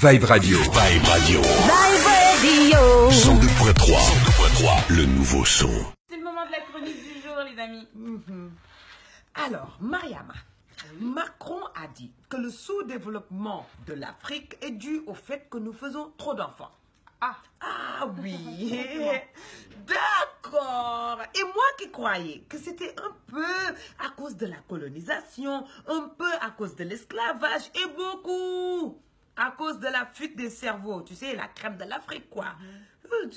Vibe Radio. Vibe Radio. Vibe Radio. 102.3. Le nouveau son. C'est le moment de la chronique du jour, les amis. Alors, Mariama, Macron a dit que le sous-développement de l'Afrique est dû au fait que nous faisons trop d'enfants. Ah oui, d'accord. Et moi qui croyais que c'était un peu à cause de la colonisation, un peu à cause de l'esclavage et beaucoup à cause de la fuite des cerveaux. Tu sais, la crème de l'Afrique, quoi.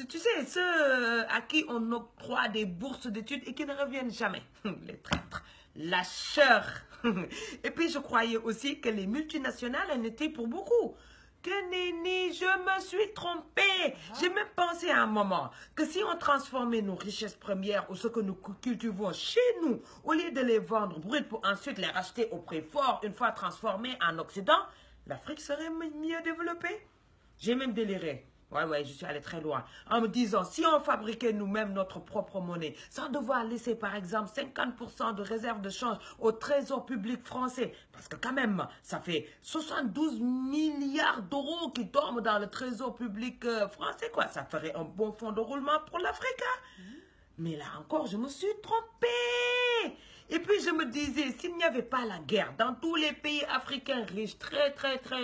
Tu sais, ceux à qui on octroie des bourses d'études et qui ne reviennent jamais. Les traîtres, lâcheurs. Et puis je croyais aussi que les multinationales en étaient pour beaucoup. Que nenni, je me suis trompée. J'ai même pensé à un moment que si on transformait nos richesses premières ou ce que nous cultivons chez nous, au lieu de les vendre bruts pour ensuite les racheter au prix fort une fois transformés en Occident, l'Afrique serait mieux développée. J'ai même déliré. Ouais, je suis allée très loin. En me disant, si on fabriquait nous-mêmes notre propre monnaie, sans devoir laisser par exemple 50% de réserve de change au trésor public français, parce que quand même, ça fait 72 milliards d'euros qui tombent dans le trésor public français, quoi. Ça ferait un bon fonds de roulement pour l'Afrique, hein? Mais là encore, je me suis trompée. Et puis je me disais, s'il n'y avait pas la guerre dans tous les pays africains riches, très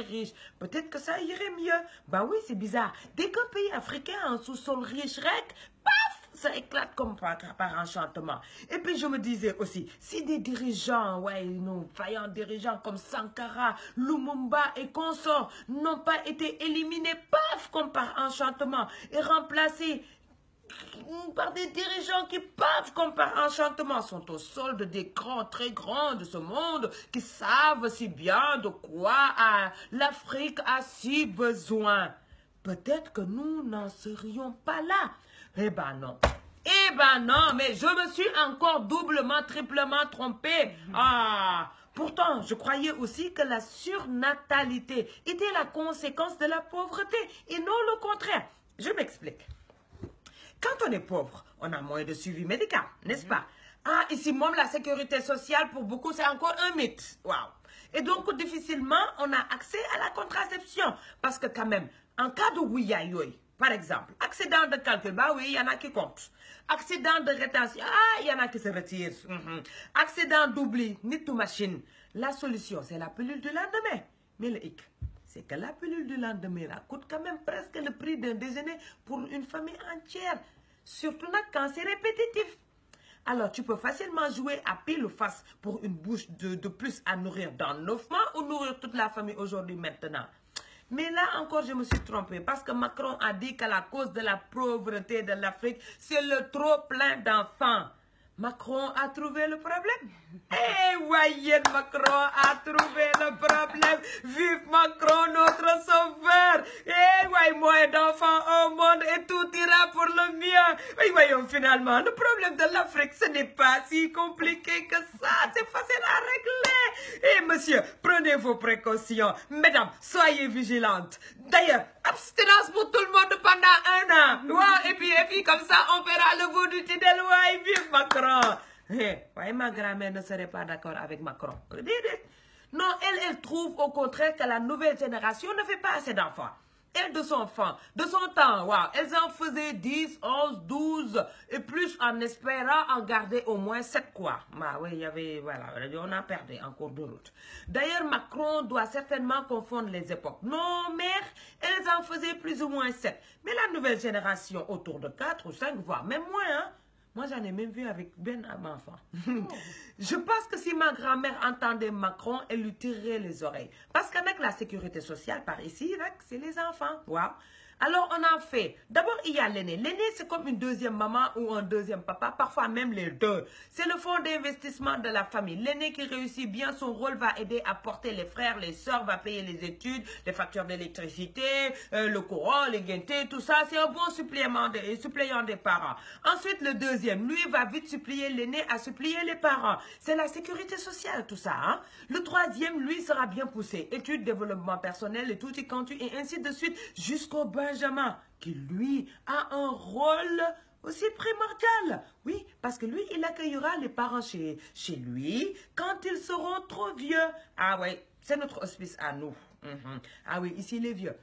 riches, peut-être que ça irait mieux. Ben oui, c'est bizarre. Dès qu'un pays africain a un sous-sol riche, paf, ça éclate comme par enchantement. Et puis je me disais aussi, si des dirigeants, nos vaillants dirigeants comme Sankara, Lumumba et consorts n'ont pas été éliminés, paf, comme par enchantement, et remplacés par des dirigeants qui, paf, comme par enchantement, sont au solde des grands, très grands de ce monde, qui savent si bien de quoi l'Afrique a si besoin. Peut-être que nous n'en serions pas là. Eh ben non, mais je me suis encore doublement, triplement trompée. Pourtant, je croyais aussi que la surnatalité était la conséquence de la pauvreté et non le contraire. Je m'explique. Quand on est pauvre, on a moins de suivi médical, n'est-ce pas? Ici, même la sécurité sociale, pour beaucoup, c'est encore un mythe. Waouh! Et donc, difficilement, on a accès à la contraception. Parce que quand même, en cas de ouïaïoï, par exemple, accident de calcul, oui, il y en a qui comptent. Accident de rétention, il y en a qui se retirent. Accident d'oubli, ni tout machine. La solution, c'est la pilule du lendemain. Mais le hic, c'est que la pilule du lendemain là, coûte quand même presque le prix d'un déjeuner pour une famille entière. Surtout quand c'est répétitif. Alors, tu peux facilement jouer à pile ou face pour une bouche de plus à nourrir dans 9 mois ou nourrir toute la famille aujourd'hui maintenant. Mais là encore, je me suis trompée parce que Macron a dit que la cause de la pauvreté de l'Afrique, c'est le trop plein d'enfants. Macron a trouvé le problème. Voyez, Macron a trouvé le problème. Vive Macron, notre sauveur. Moins d'enfants au monde et tout ira pour le mieux. Voyons, finalement, le problème de l'Afrique, ce n'est pas si compliqué que ça. C'est facile à régler. Monsieur, prenez vos précautions. Mesdames, soyez vigilantes. D'ailleurs, abstinence pour tout le monde pendant 1 an. Et puis, comme ça, on verra le bout du tunnel. Vive Macron. Ma grand-mère ne serait pas d'accord avec Macron. Non, elle trouve au contraire que la nouvelle génération ne fait pas assez d'enfants. Elle, de son temps, elles en faisaient 10, 11, 12 et plus en espérant en garder au moins 7, quoi. Il y avait, on a perdu en cours de route. D'ailleurs, Macron doit certainement confondre les époques. Nos mères, elles en faisaient plus ou moins 7. Mais la nouvelle génération, autour de 4 ou 5, voire même moins, hein. Moi, j'en ai même vu avec Ben à mon enfant. Je pense que si ma grand-mère entendait Macron, elle lui tirerait les oreilles. Parce qu'avec la sécurité sociale, par ici, c'est les enfants. Wow. Alors, on en fait. D'abord, il y a l'aîné. L'aîné, c'est comme une deuxième maman ou un deuxième papa, parfois même les deux. C'est le fonds d'investissement de la famille. L'aîné qui réussit bien son rôle va aider à porter les frères, les sœurs, va payer les études, les factures d'électricité, le courant, les guintés, tout ça. C'est un bon suppléant des parents. Ensuite, le deuxième, lui, va vite supplier l'aîné à supplier les parents. C'est la sécurité sociale, tout ça. Hein? Le troisième, lui, sera bien poussé. Études, développement personnel et tout y cantu, et ainsi de suite, jusqu'au Benjamin, qui lui a un rôle aussi primordial. Oui, parce que lui, il accueillera les parents chez lui quand ils seront trop vieux. C'est notre hospice à nous. Ah oui, ici les vieux.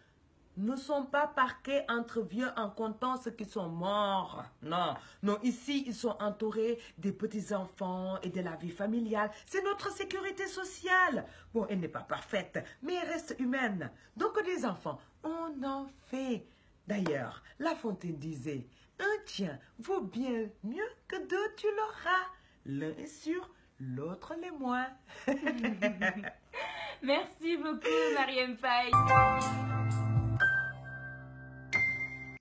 ne sont pas parqués entre vieux en comptant ceux qui sont morts. Non, non, ici, ils sont entourés des petits-enfants et de la vie familiale. C'est notre sécurité sociale. Bon, elle n'est pas parfaite, mais elle reste humaine. Donc, des enfants, on en fait. D'ailleurs, La Fontaine disait, un tien vaut bien mieux que deux, tu l'auras. L'un est sûr, l'autre l'est moins. Merci beaucoup, Marième Faye.